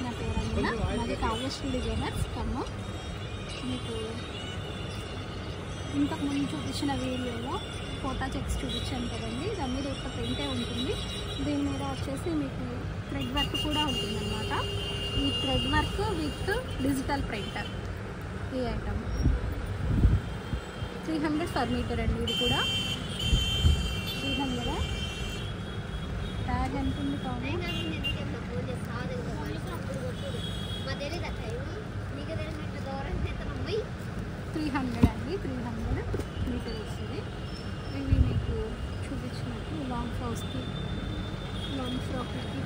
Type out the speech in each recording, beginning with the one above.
నా పేరు అంజన, మాది కావ్యశ్రీ డిజైనర్స్ ఖమ్మం. మీకు ఇంతకుముందు చూపించిన వీడియోలో కోటా చెక్స్ చూపించాను కదండి, దాని మీద ఒక ప్రింటే ఉంటుంది. దీని మీద వచ్చేసి మీకు థ్రెడ్ వర్క్ కూడా ఉంటుంది అన్నమాట. ఈ thread work with digital printer. ఈ ఐటమ్ 300 per meter అండి. ఇది కూడా 300. ట్యాగ్ ఎంత ఉంది కావాలి 300 అండి. 300 మీటర్ వస్తుంది. ఇవి మీకు చూపించినట్టు లాంగ్ ఫ్రాక్స్కి,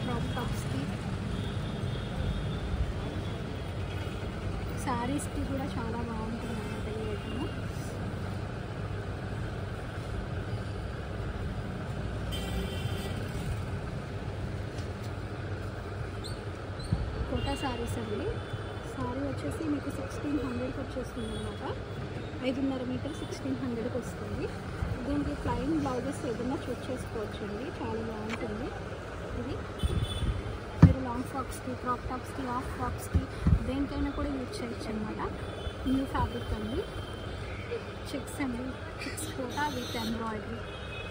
క్రాప్ టాప్స్కి, శారీస్కి కూడా చాలా బాగుంటుంది అన్నమాట ఈ ఐటమ్. కోటా శారీస్ అండి. శారీ వచ్చేసి మీకు 1600కి వచ్చేస్తుంది అన్నమాట. 5.5 మీటర్ 1600కి వస్తుంది. దీనికి ప్లెయిన్ బ్లౌజెస్ ఏదైనా చూస్ చేసుకోవచ్చు అండి, చాలా బాగుంటుంది. ఇది మీరు లాంగ్ ఫ్రాక్స్కి, క్రాప్ టాప్స్కి, హాఫ్ ఫ్రాక్స్కి దేనికైనా కూడా యూజ్ చేయొచ్చు అన్నమాట. న్యూ ఫ్యాబ్రిక్ అండి. చెక్స్ అండి, చెక్స్ కోటా విత్ ఎంబ్రాయిడరీ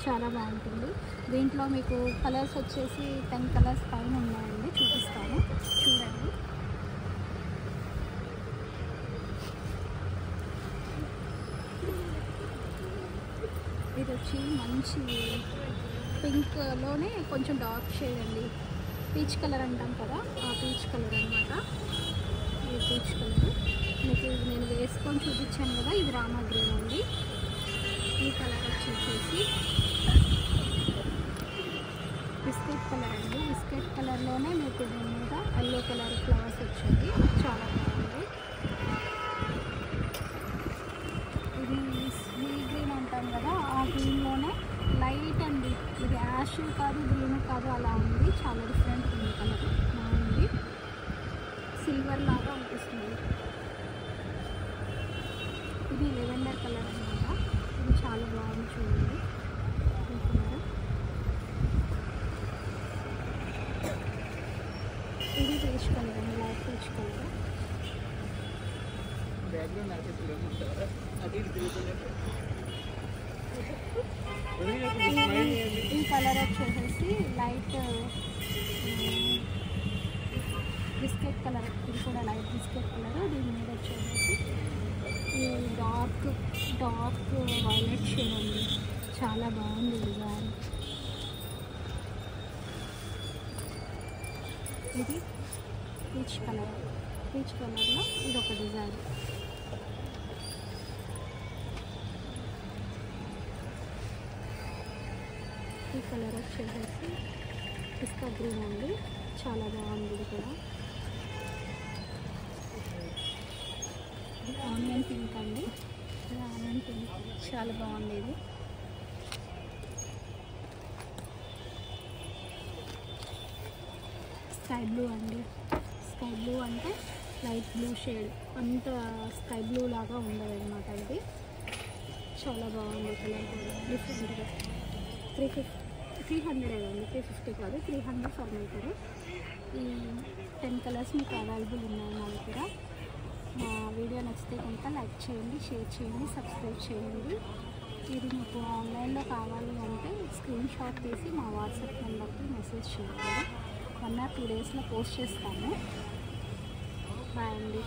చాలా బాగుంటుంది. దీంట్లో మీకు కలర్స్ వచ్చేసి 10 కలర్స్ పైన ఉన్నాయండి, చూపిస్తాను చూడండి. ఇది వచ్చి మంచి పింక్లోనే కొంచెం డార్క్ షేడ్ అండి, పీచ్ కలర్ అంటాం కదా, ఆ పీచ్ కలర్ అనమాట. ఈ పీచ్ కలర్ మీకు నేను వేసుకొని చూపించాను కదా, ఇది రామా గ్రీన్ అండి. ఈ కలర్ వచ్చేసి బిస్కెట్ కలర్ అండి. బిస్కెట్ కలర్లోనే మీకు దీని మీద ఎల్లో కలర్ ఫ్లవర్స్ వచ్చింది, చాలా బాగుంది. ఇది సీ గ్రీన్ అంటాం కదా, ఆ గ్రీన్లోనే లైట్ అండి. ఇది యాష్ కాదు, గ్రీన్ కాదు, అలా ఉంది. చాలా డిఫరెంట్ ఉంది కలర్, బాగుంది. సిల్వర్ లాగా అనిపిస్తుంది. ఇది లెవెండర్ కలర్ అనమాట. ఇది చాలా బాగుంది చూడండి. ఇది పీచ్ కలర్ అండి, లైట్ పీచ్ కలర్. ఈ కలర్ వచ్చేసి లైట్ బిస్కెట్ కలర్. ఇది కూడా లైట్ బిస్కెట్ కలర్. దీని మీద వచ్చేసి ఈ డార్క్ వైలెట్ షేడ్ అండి, చాలా బాగుంది డిజైన్. ఇది పీచ్ కలర్లో ఇది ఒక డిజైన్. ఈ కలర్ వచ్చేసి పిస్తా గ్రీన్ అండి, చాలా బాగుంది. ఇది కూడా ఆనియన్ పింక్ అండి. ఆనియన్ పింక్ చాలా బాగుంది. ఇది స్కై బ్లూ అండి. స్కై బ్లూ అంటే లైట్ బ్లూ షేడ్, అంత స్కై బ్లూ లాగా ఉండదు అనమాట. ఇది చాలా బాగుంది కలర్ కూడా డిఫరెంట్గా. 300 అండి, 350 కాదు, 300 per meter. ఈ 10 కలర్స్ మీకు అవైలబుల్ ఉన్నాయి మా దగ్గర. మా వీడియో నచ్చితే కనుక లైక్ చేయండి, షేర్ చేయండి, సబ్స్క్రైబ్ చేయండి. ఇది మీకు ఆన్లైన్లో కావాలి అంటే స్క్రీన్ షాట్ తీసి మా వాట్సాప్ నెంబర్కి మెసేజ్ చేయండి. 1 or 2 డేస్లో పోస్ట్ చేస్తాము. బాయ్ అండి.